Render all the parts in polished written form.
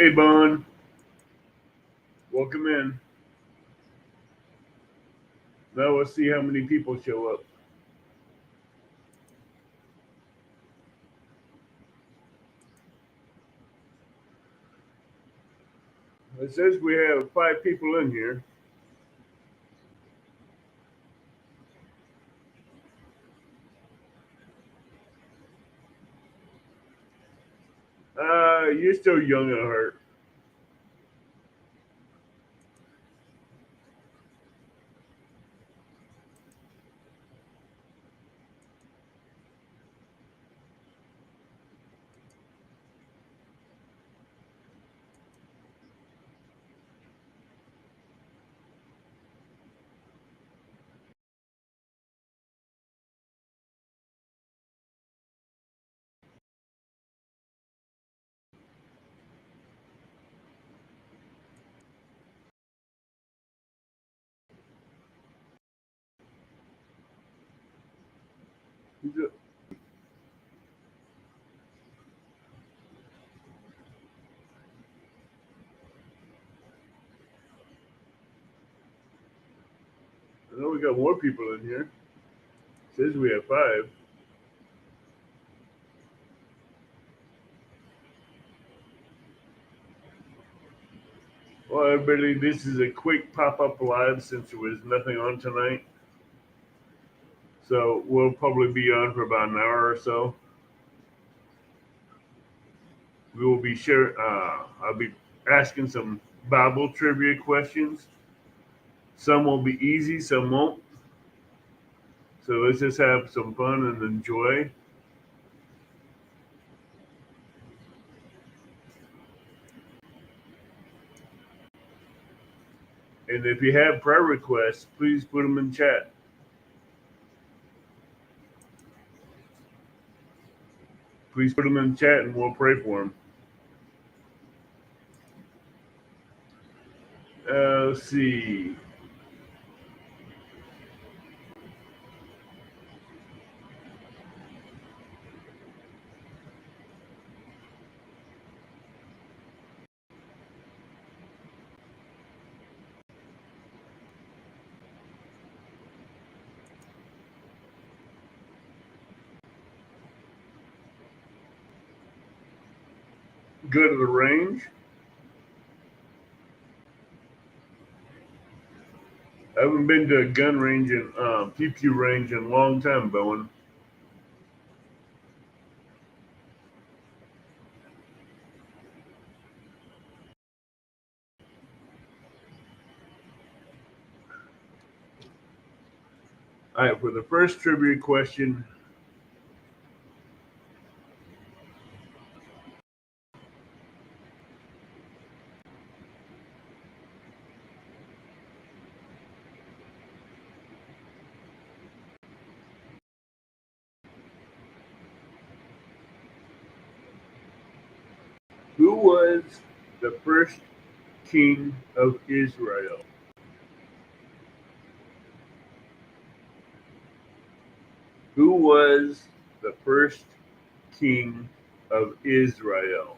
Hey, Bon, welcome in. Now let's see how many people show up. It says we have 5 people in here. You're still young at heart. I know we got more people in here. It says we have 5. Well, everybody, this is a quick pop-up live since there was nothing on tonight. So we'll probably be on for about an hour or so. We will be I'll be asking some Bible trivia questions. Some will be easy, some won't. So let's just have some fun and enjoy. And if you have prayer requests, please put them in chat. Please put them in chat and we'll pray for them. Let's see. Go to the range. I haven't been to a gun range and pew pew range in a long time, Bowen. All right, for the first trivia question, who was the first king of Israel? Who was the first king of Israel?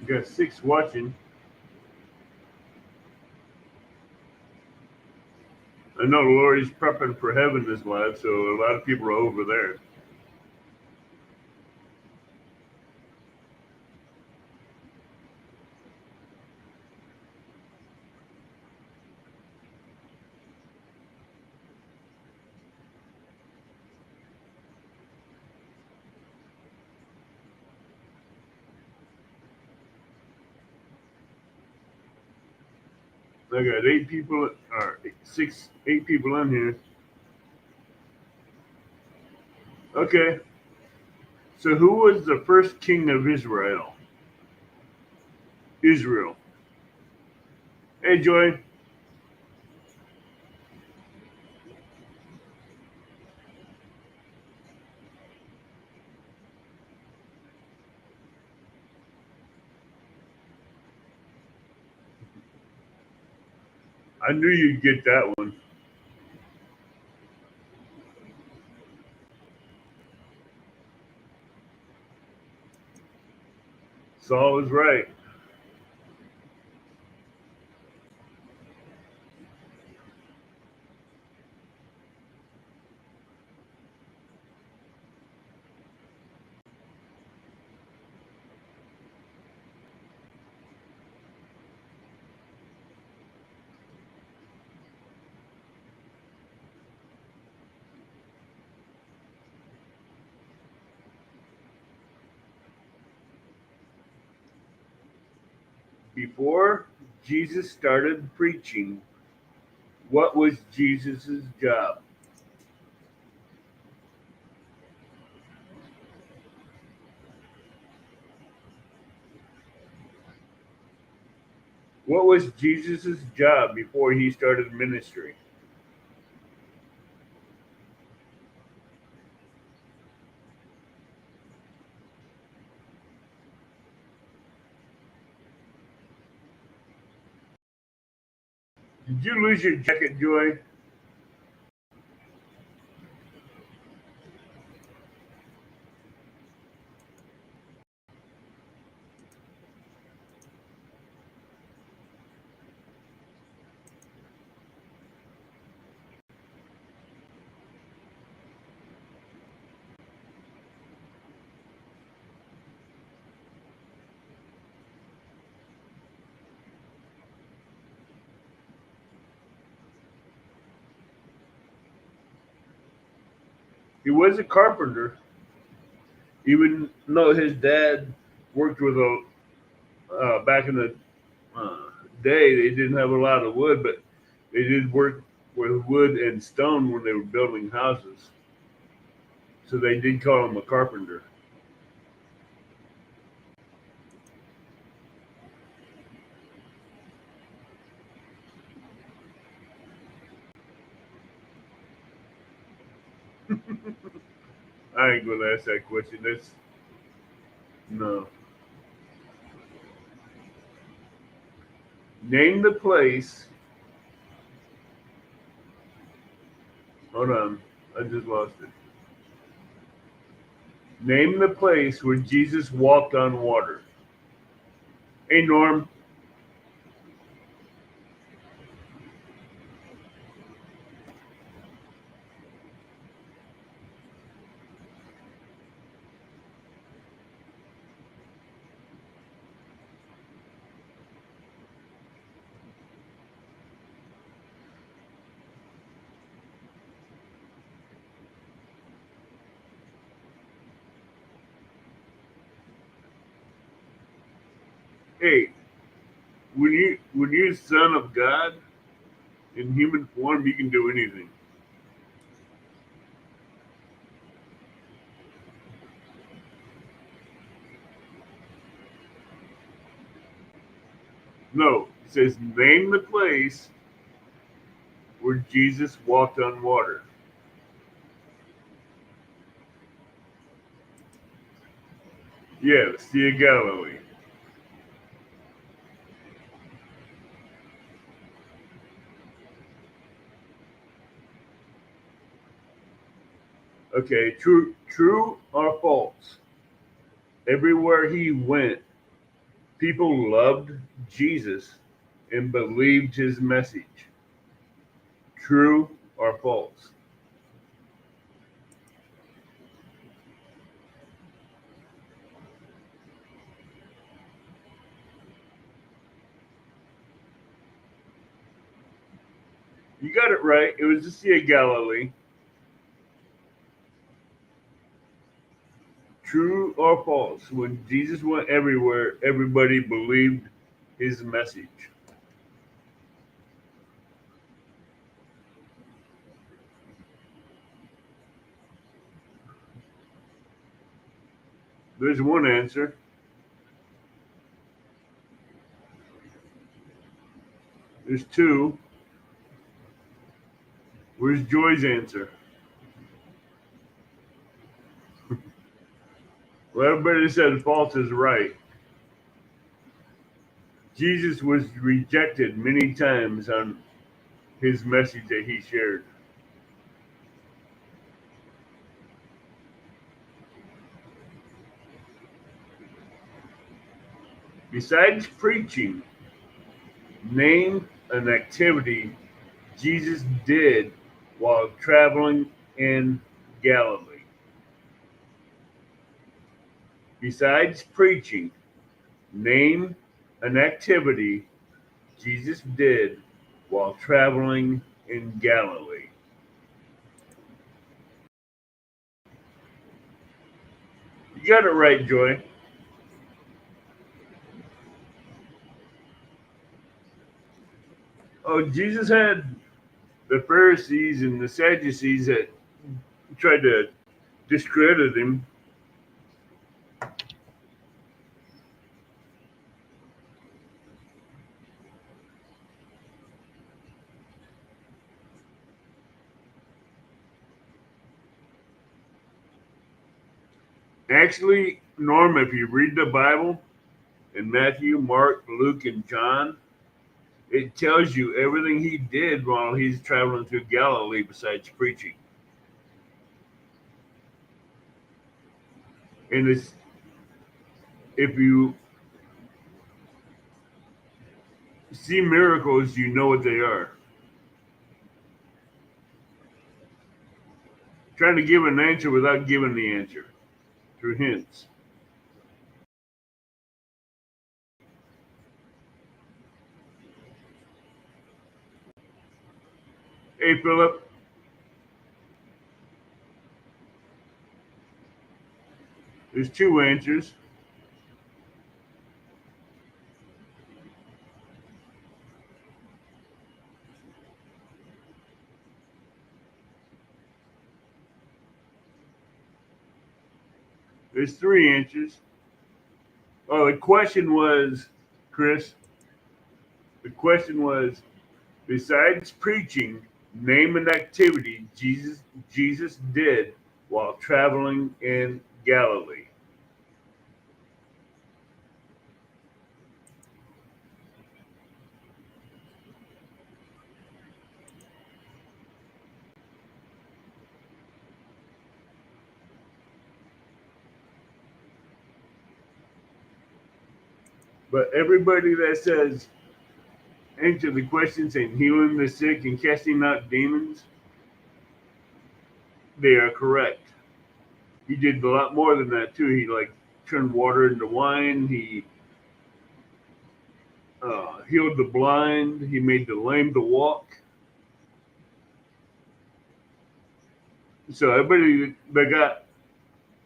You got 6 watching. I know Lori's prepping for heaven this live, so a lot of people are over there. I got 8 people, or 8 people in here. Okay. So who was the first king of Israel? Israel. Hey, Joy. I knew you'd get that one. Saul was right. Before Jesus started preaching, what was Jesus' job? What was Jesus' job before he started ministry? Did you lose your jacket, Joy? He was a carpenter, even though his dad worked with a back in the uh, day. They didn't have a lot of wood, but they did work with wood and stone when they were building houses. So they did call him a carpenter. I ain't gonna ask that question. That's no. Name the place. Hold on, I just lost it. Name the place where Jesus walked on water. Hey, Norm. Hey, when you Son of God in human form, you can do anything. No, it says name the place where Jesus walked on water. Yeah, the Sea of Galilee. Okay, true or false? Everywhere he went, people loved Jesus and believed his message. True or false? You got it right. It was the Sea of Galilee. True or false? When Jesus went everywhere, everybody believed his message. There's one answer. There's two. Where's Joy's answer? Well, everybody said false is right. Jesus was rejected many times on his message that he shared. Besides preaching, name an activity Jesus did while traveling in Galilee. Besides preaching, name an activity Jesus did while traveling in Galilee. You got it right, Joy. Oh, Jesus had the Pharisees and the Sadducees that tried to discredit him. Actually, Norm, if you read the Bible in Matthew, Mark, Luke, and John, it tells you everything he did while he's traveling through Galilee besides preaching. And it's, if you see miracles, you know what they are. Trying to give an answer without giving the answer through hints. Hey, Philip, there's two answers. There's three answers. Oh, the question was, Chris, the question was, besides preaching, name an activity Jesus did while traveling in Galilee. But everybody that says answer the questions and healing the sick and casting out demons, they are correct. He did a lot more than that too. He like turned water into wine. He healed the blind. He made the lame to walk. So everybody that got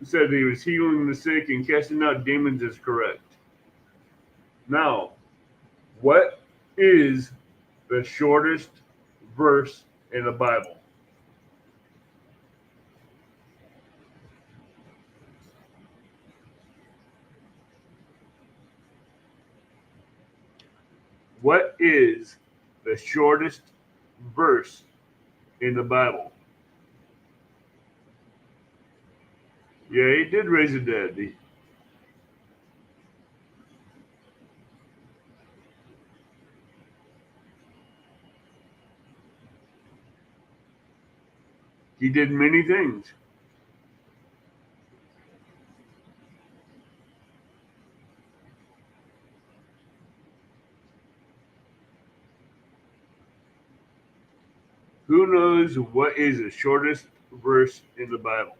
said he was healing the sick and casting out demons is correct. Now, what is the shortest verse in the Bible? What is the shortest verse in the Bible? Yeah, he did raise the dead. He did many things. Who knows what is the shortest verse in the Bible?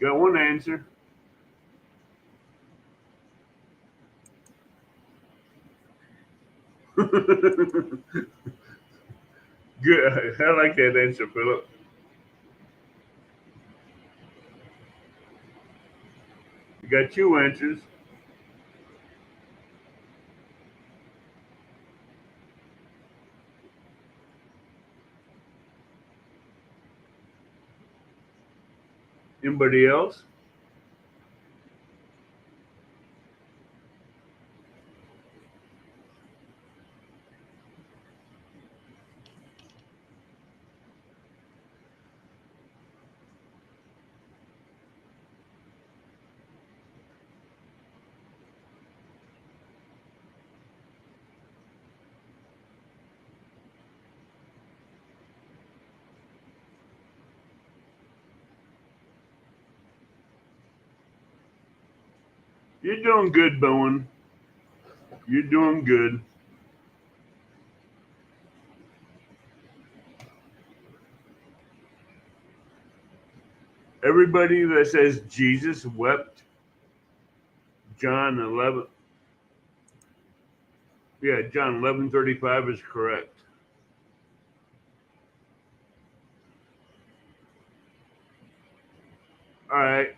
Got one answer. Good. I like that answer, Philip. You got two answers. Anybody else? You're doing good, Bowen. You're doing good. Everybody that says Jesus wept, John 11, yeah, John 11:35 is correct. All right.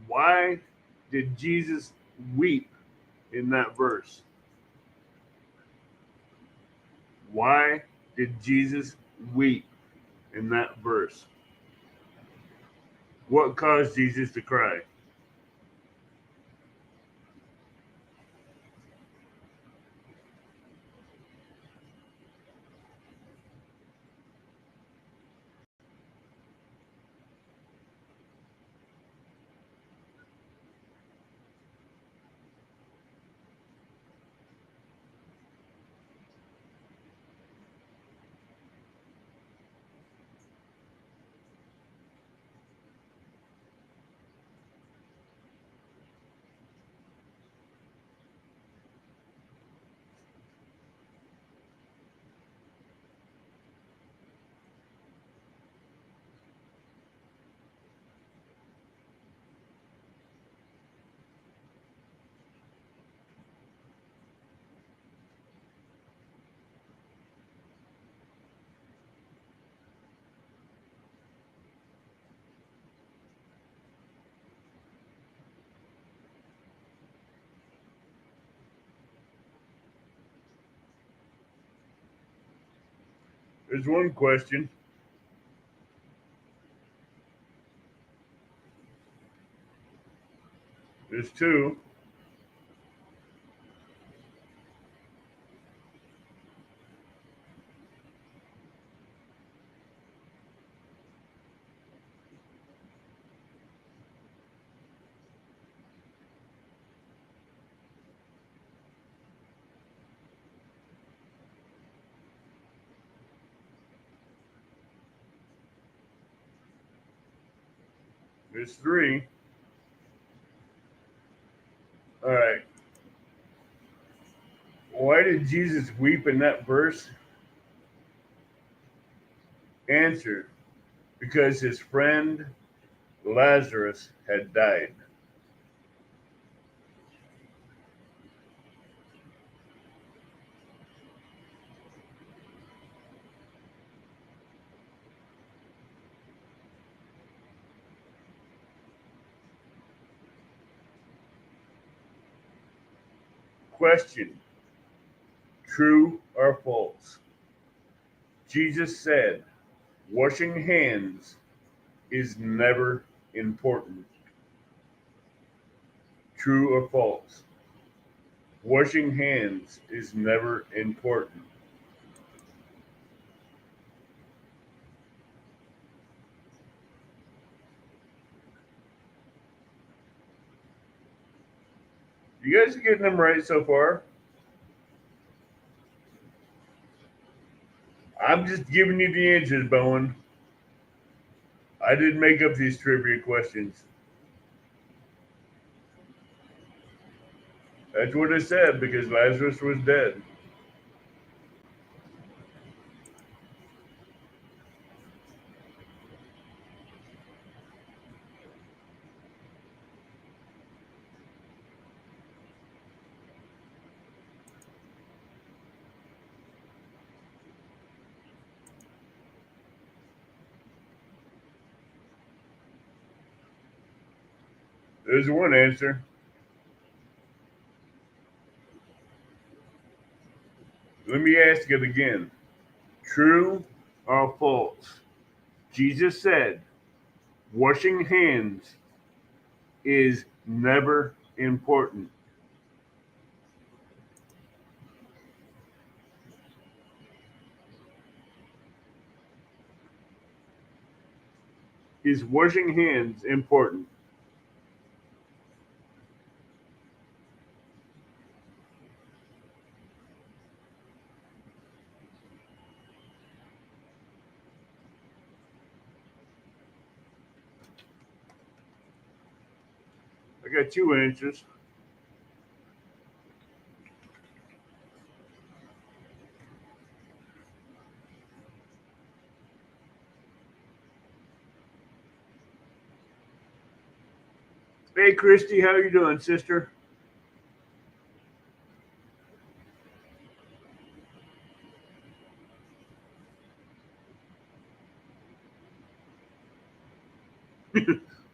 Why did Jesus weep in that verse? Why did Jesus weep in that verse? What caused Jesus to cry? There's one question. There's two. There's three. All right. Why did Jesus weep in that verse? Answer: because his friend Lazarus had died. Question: true or false? Jesus said, washing hands is never important. True or false? Washing hands is never important. You guys are getting them right so far. I'm just giving you the answers, Bowen. I didn't make up these trivia questions. That's what I said because Lazarus was dead. There's one answer. Let me ask it again. True or false? Jesus said, washing hands is never important. Is washing hands important? I got two answers. Hey, Christy, how you doing, sister?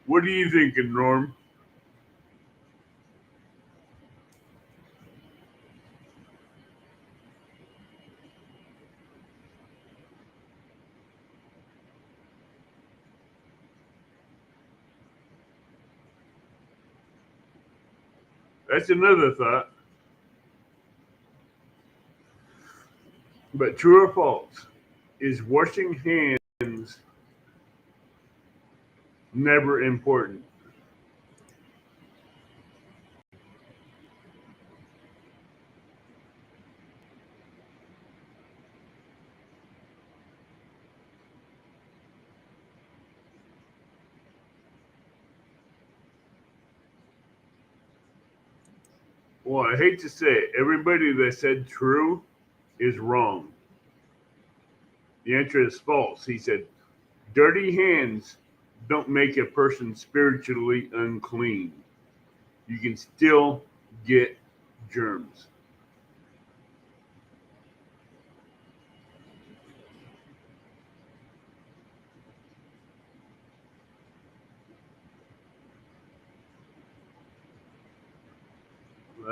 What are you thinking, Norm? That's another thought. But true or false? Is washing hands never important? Well, I hate to say it, everybody that said true is wrong. The answer is false. He said, dirty hands don't make a person spiritually unclean. You can still get germs.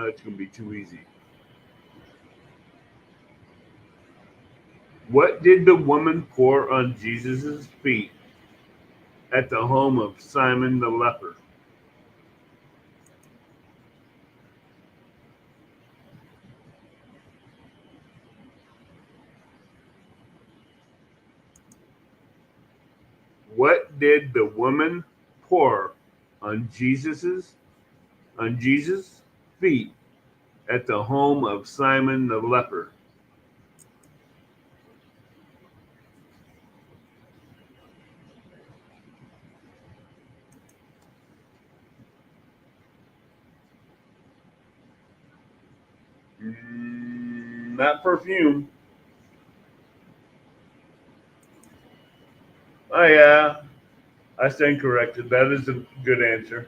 It's going to be too easy. What did the woman pour on Jesus' feet at the home of Simon the leper? What did the woman pour on Jesus' feet at the home of Simon the leper? Not perfume. Oh yeah, I stand corrected. That is a good answer.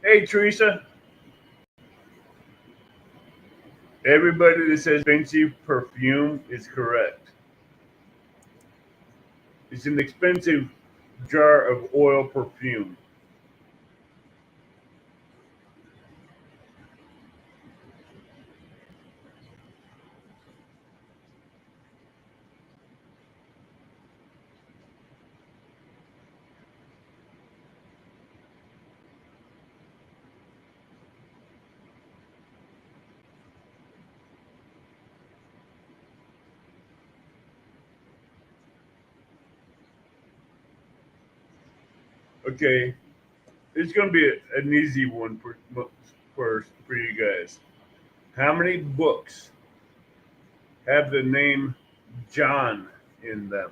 Hey Teresa, everybody that says expensive perfume is correct. It's an expensive jar of oil perfume. Okay, it's gonna be an easy one for you guys. How many books have the name John in them?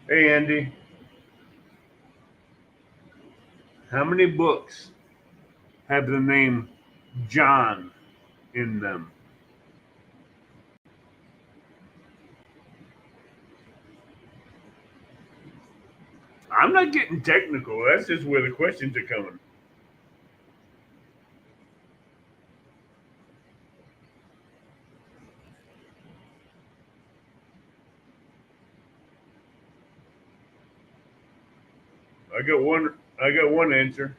Hey Andy, how many books have the name John in them? I'm not getting technical. That's just where the questions are coming. I got one. I got one answer,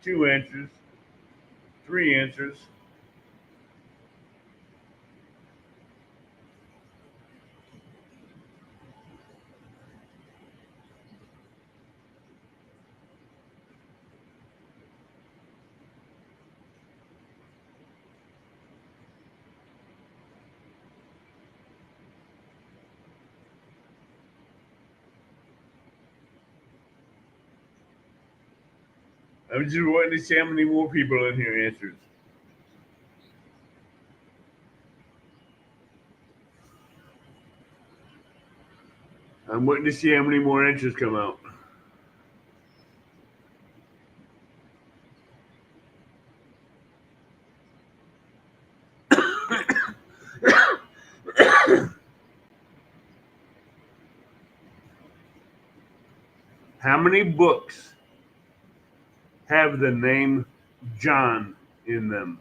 two answers, three answers. I'm just waiting to see how many more people in here answers. I'm waiting to see how many more answers come out. How many books have the name John in them?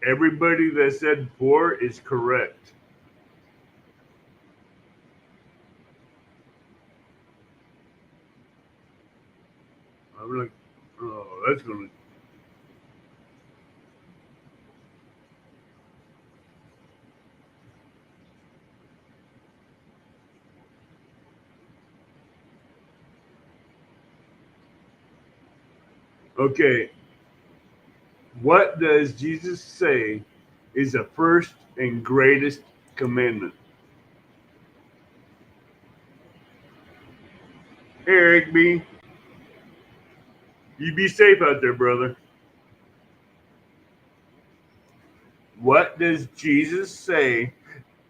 Everybody that said four is correct. I'm like, oh, that's gonna. Okay, what does Jesus say is the first and greatest commandment? Eric B, you be safe out there, brother. What does Jesus say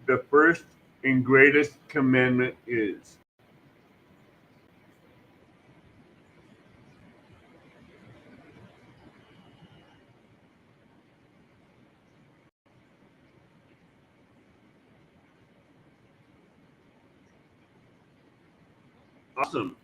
the first and greatest commandment is? Awesome.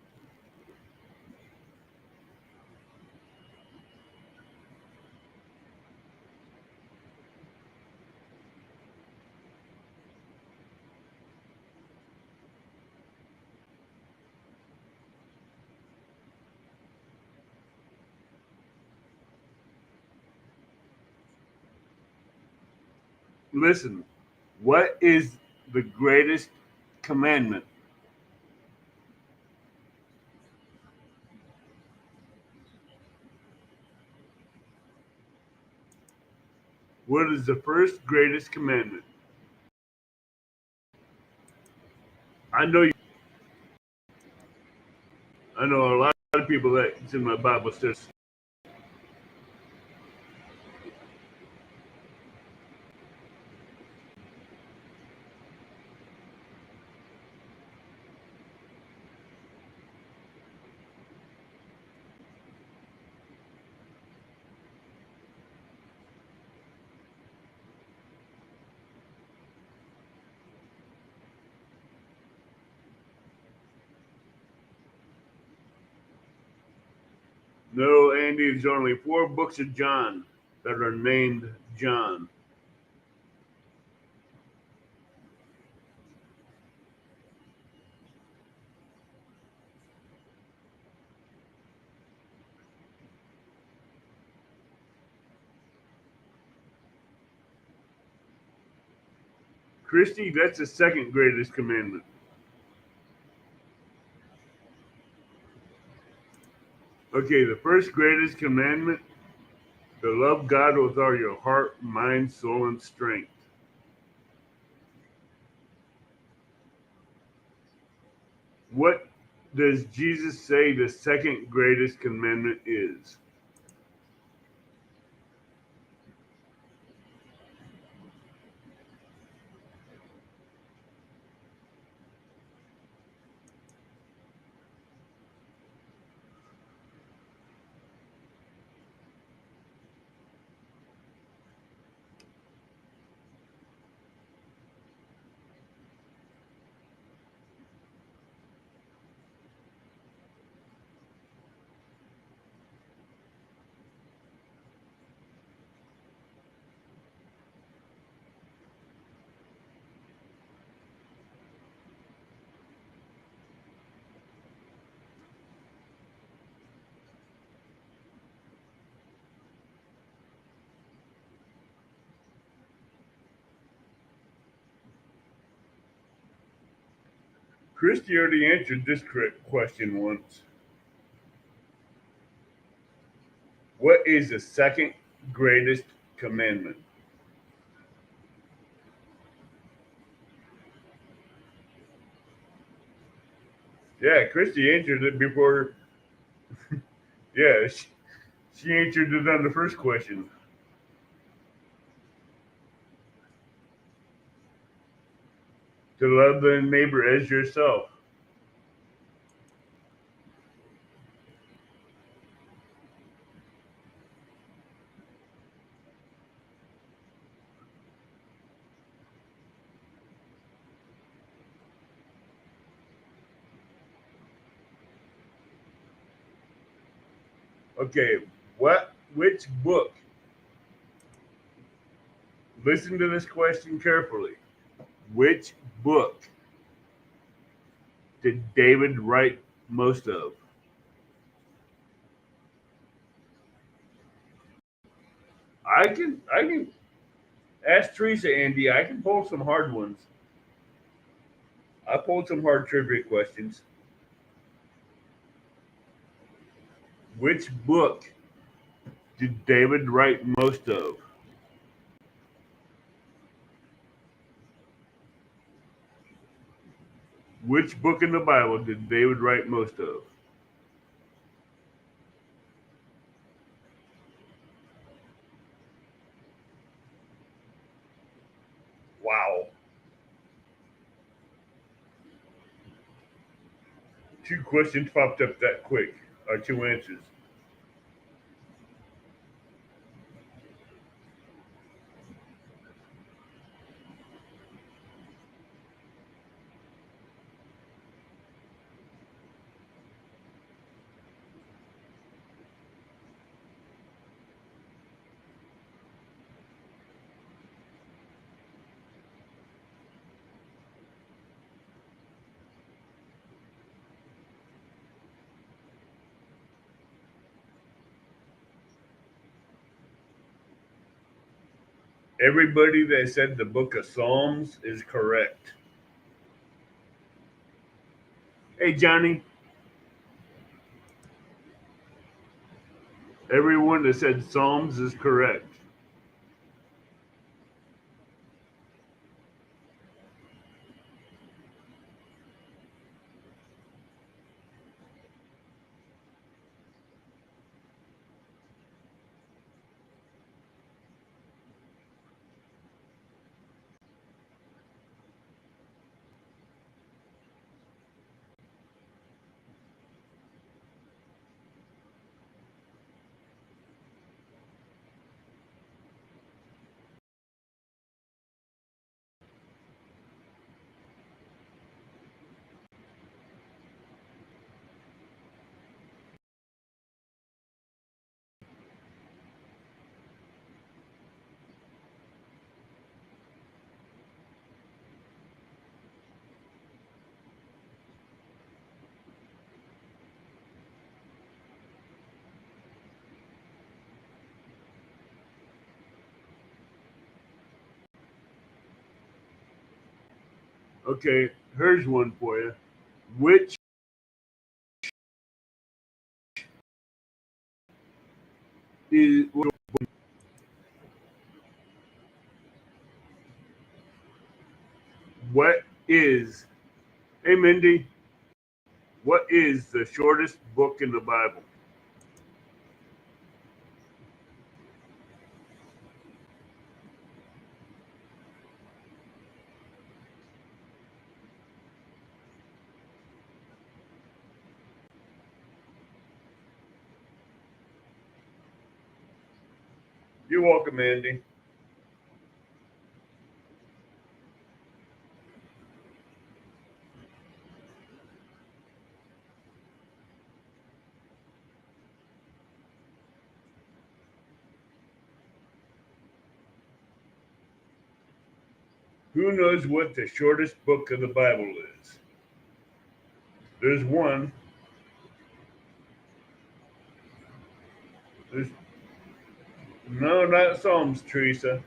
Listen, what is the greatest commandment? What is the first greatest commandment? I know you, I know a lot of people that's in my Bible says no, Andy, there's only four books of John that are named John. Christy, that's the second greatest commandment. Okay, the first greatest commandment, to love God with all your heart, mind, soul, and strength. What does Jesus say the second greatest commandment is? Christy already answered this correct question once. What is the second greatest commandment? Yeah, Christy answered it before. Yeah, she answered it on the first question. To love the neighbor as yourself. Okay, what? Which book? Listen to this question carefully. Which book did David write most of? I can ask Teresa, Andy. I can pull some hard ones. I pulled some hard trivia questions. Which book did David write most of? Which book in the Bible did David write most of? Wow. Two questions popped up that quick, or two answers. Everybody that said the book of Psalms is correct. Hey, Johnny, everyone that said Psalms is correct. Okay, here's one for you. Which is what is? Hey, Mindy. What is the shortest book in the Bible? You're welcome, Andy. Who knows what the shortest book of the Bible is? There's one. There's no, not Psalms, Teresa.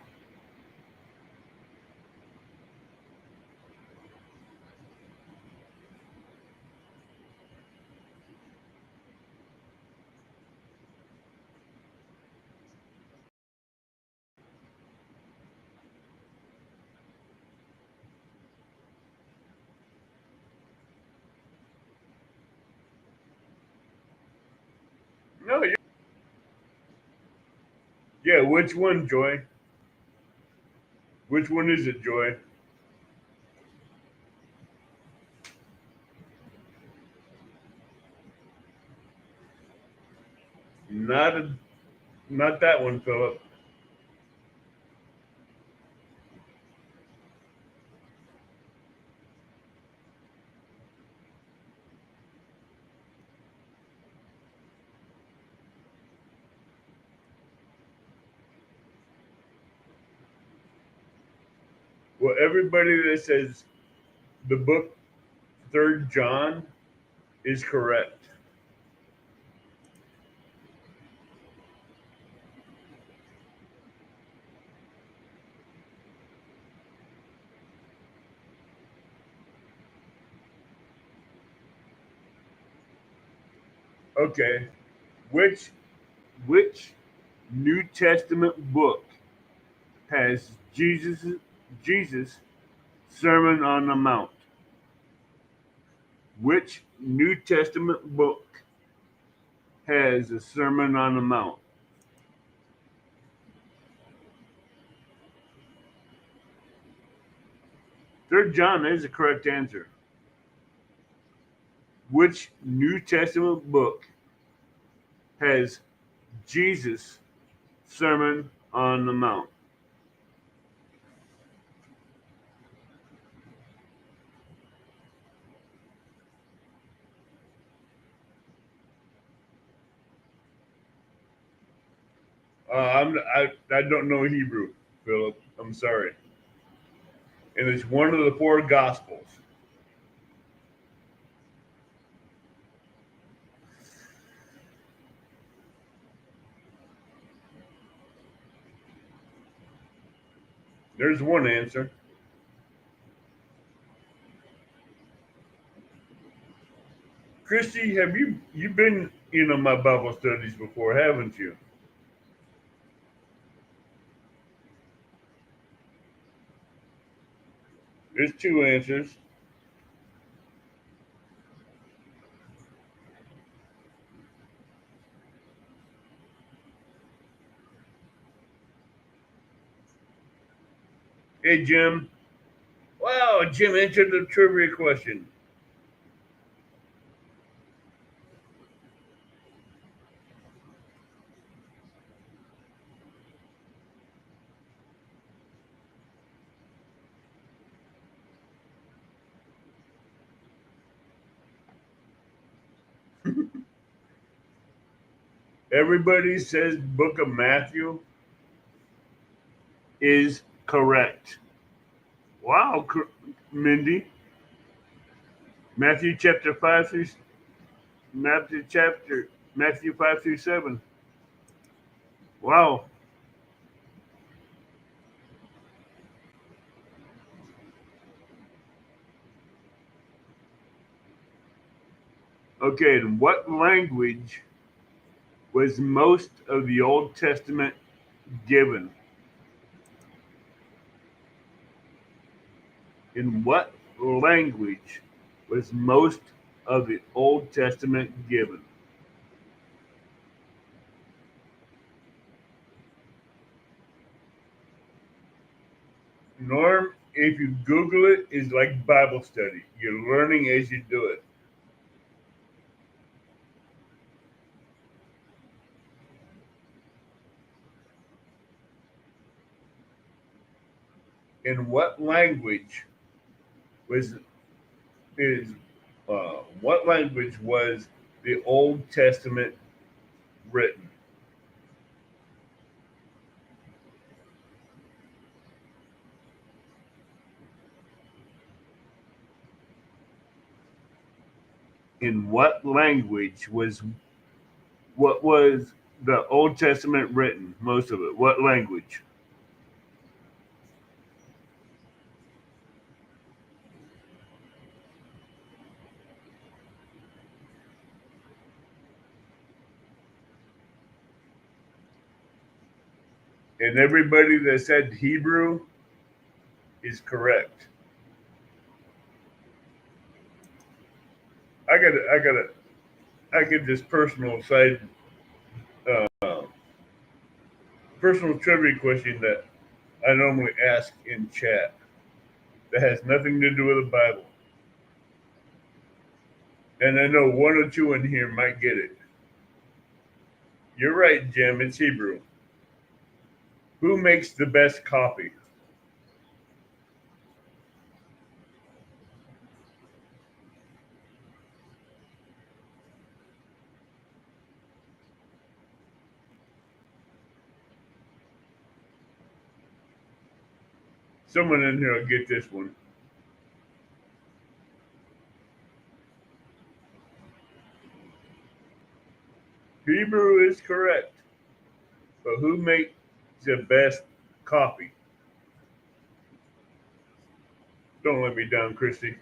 No, yeah. Which one, Joy? Which one is it, Joy? Not a, not that one, Philip. Well, everybody that says the book Third John is correct. Okay. Which which New Testament book has Jesus Sermon on the Mount? Which New Testament book has a Sermon on the Mount? Third John is the correct answer. Which New Testament book has Jesus Sermon on the Mount? I don't know Hebrew, Philip. I'm sorry. And it's one of the four Gospels. There's one answer. Christy, have you been in my Bible studies before, haven't you? There's two answers. Hey, Jim. Wow, Jim answered the trivia question. Everybody says Book of Matthew is correct. Wow, Mindy. Matthew chapter 5 through Matthew 5 through 7. Wow. Okay, in what language was most of the Old Testament given? In what language was most of the Old Testament given? Norm, if you Google it, is like Bible study. You're learning as you do it. In what language was is what language was the Old Testament written? In what language was the Old Testament written? Most of it. What language? And everybody that said Hebrew is correct. I get this uh, personal trivia question that I normally ask in chat that has nothing to do with the Bible. And I know one or two in here might get it. You're right, Jim. It's Hebrew. Who makes the best coffee? Someone in here will get this one. Hebrew is correct. But who makes the best coffee? Don't let me down, Christy.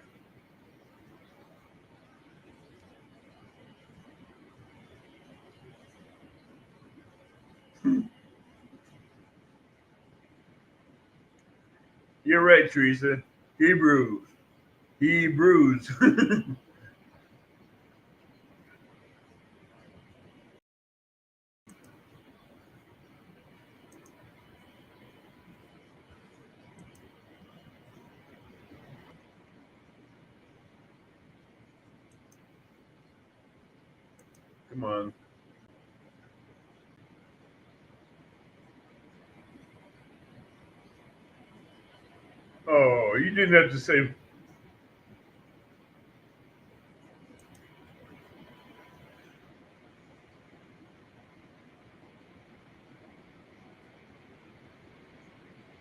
You're right, Teresa. Hebrews. Hebrews. Come on. Oh, you didn't have to say.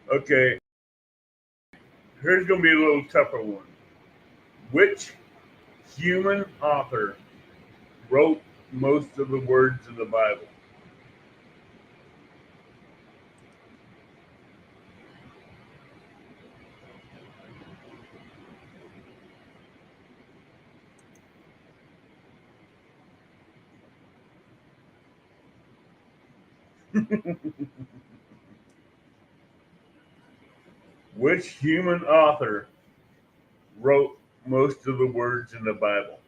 Okay, here's going to be a little tougher one. Which human author wrote most of the words in the Bible? Which human author wrote most of the words in the Bible?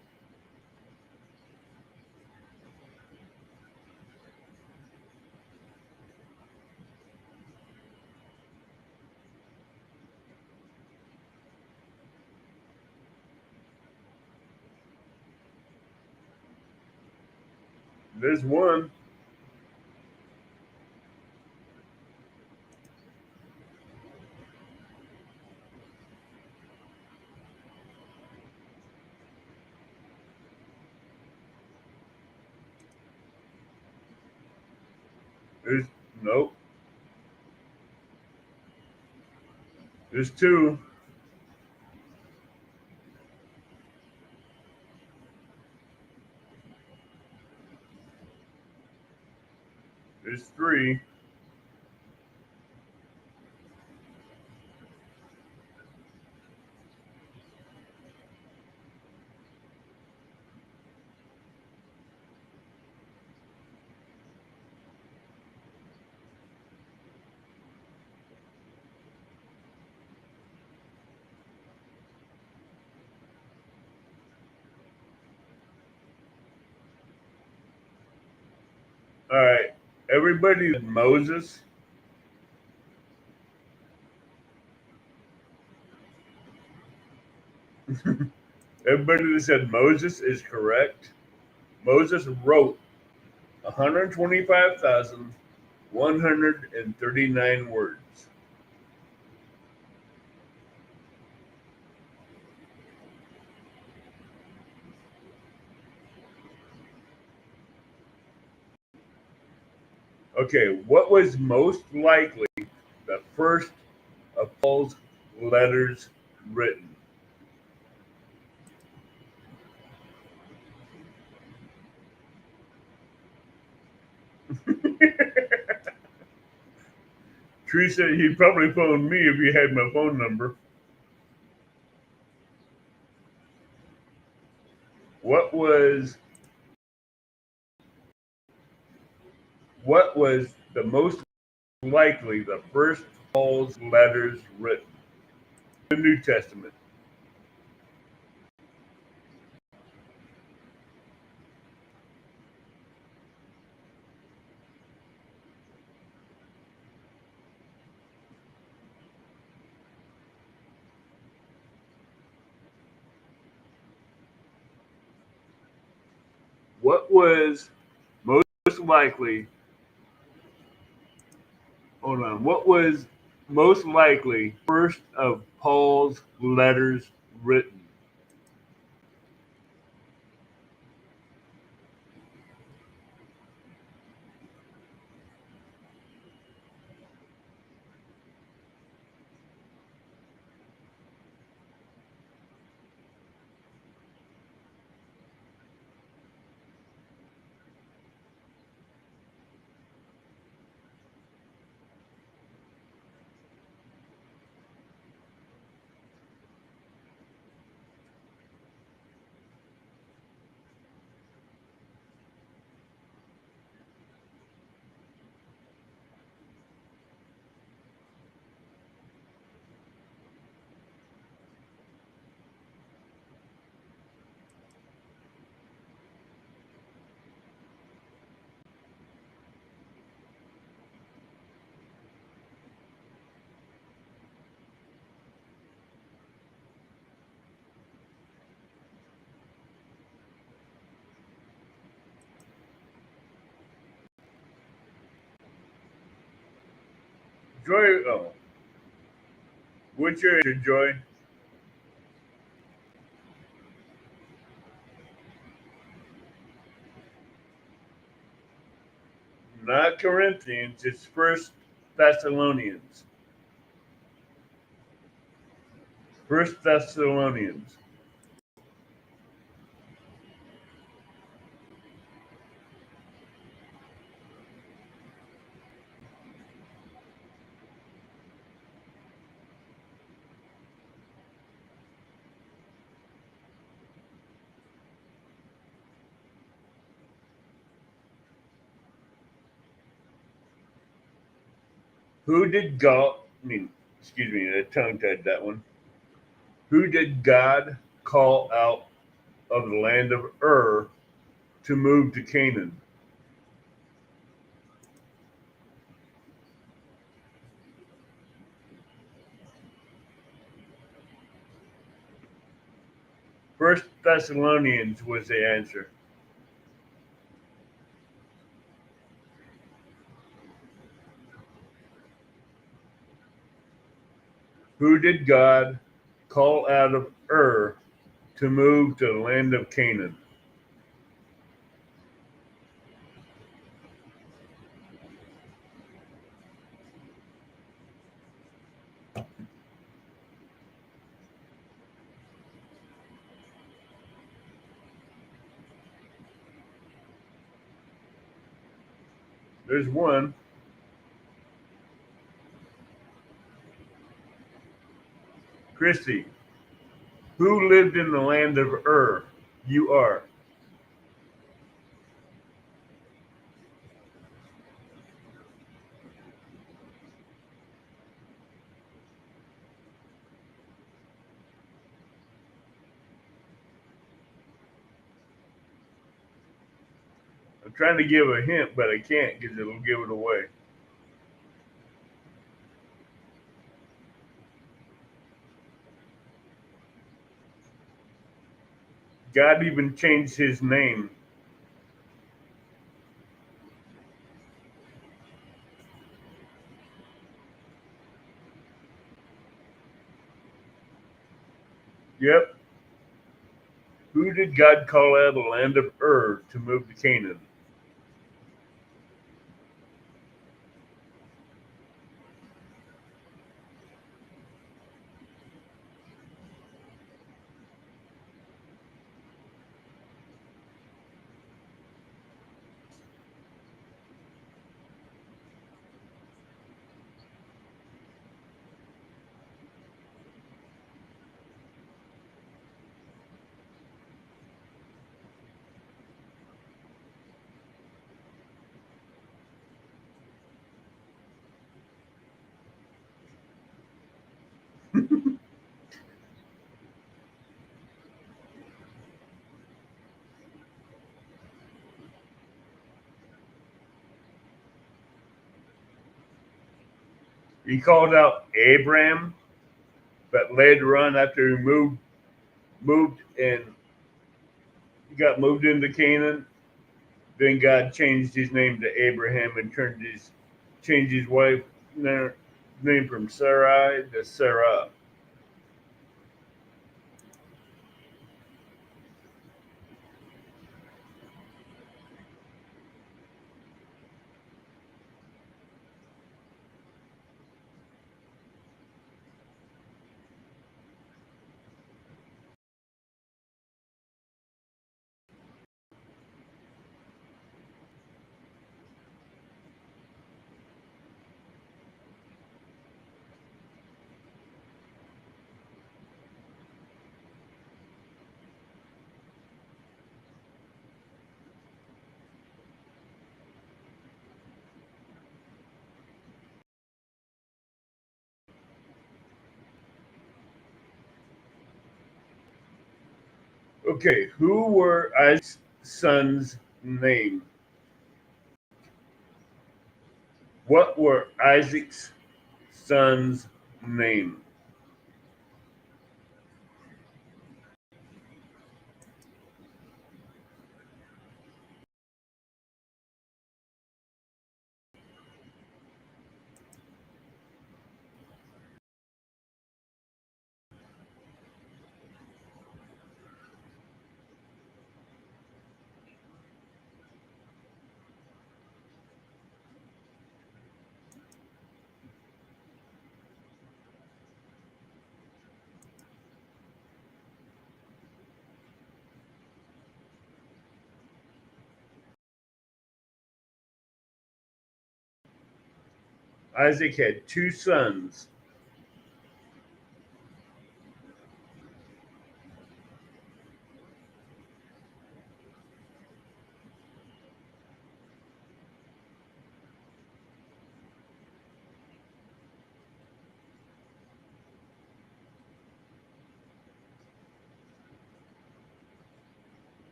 There's one. There's nope. There's two. There's three. All right. Everybody said Moses. Everybody that said Moses is correct. Moses wrote 125,139 words. Okay, what was most likely the first of Paul's letters written? Teresa, he'd probably phone me if he had my phone number. What was what was the most likely the first Paul's letters written? The New Testament. What was most likely hold on. What was most likely first of Paul's letters written? Joy. Oh, what's your answer, Joy? Not Corinthians. It's First Thessalonians. First Thessalonians. Who did God? I mean, excuse me, I tongue tied that one. Who did God call out of the land of Ur to move to Canaan? First Thessalonians was the answer. Who did God call out of Ur to move to the land of Canaan? There's one. Christy. Who lived in the land of Ur? You are. I'm trying to give a hint, but I can't because it'll give it away. God even changed his name. Yep. Who did God call out of the land of Ur to move to Canaan? He called out Abram, but later on, after he moved and got moved into Canaan, then God changed his name to Abraham and changed his wife name from Sarai to Sarah. Okay, who were Isaac's sons' name? What were Isaac's sons' name? Isaac had two sons.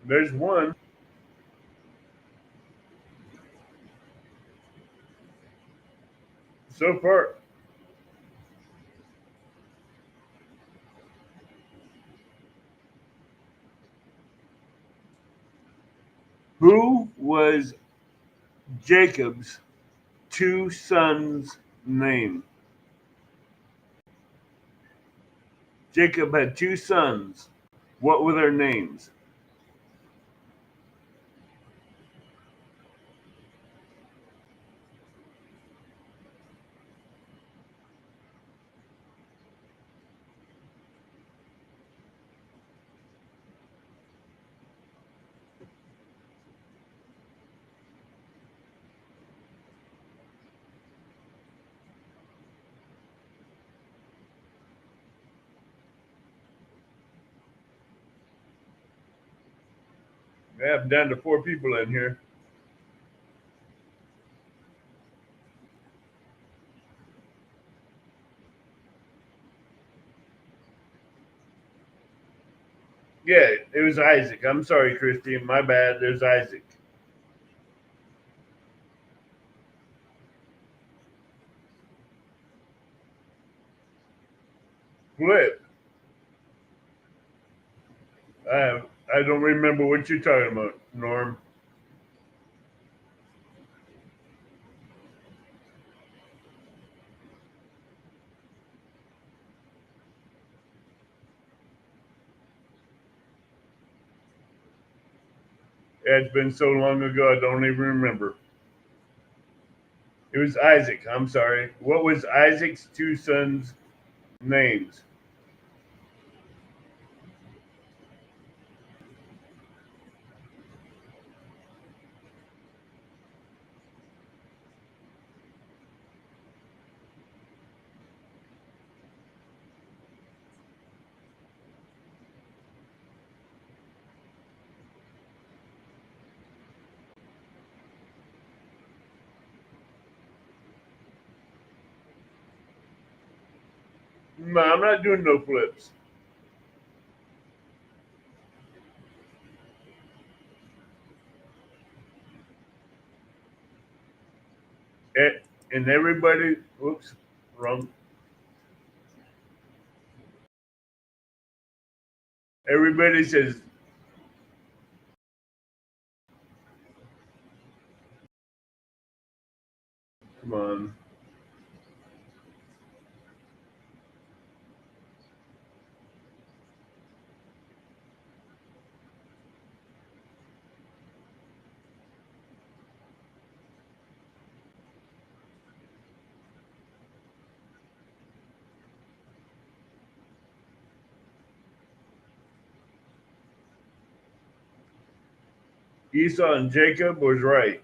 There's one. So far, who was Jacob's two sons' name? Jacob had two sons. What were their names? Yeah, I'm down to four people in here. Yeah, it was Isaac. I'm sorry, Christine. My bad. There's Isaac. Flip. I I don't remember what you're talking about, Norm. It's been so long ago, I don't even remember. It was Isaac. I'm sorry. What was Isaac's two sons' names? No, I'm not doing no flips. And everybody, whoops, wrong. Everybody says, come on. Esau and Jacob was right.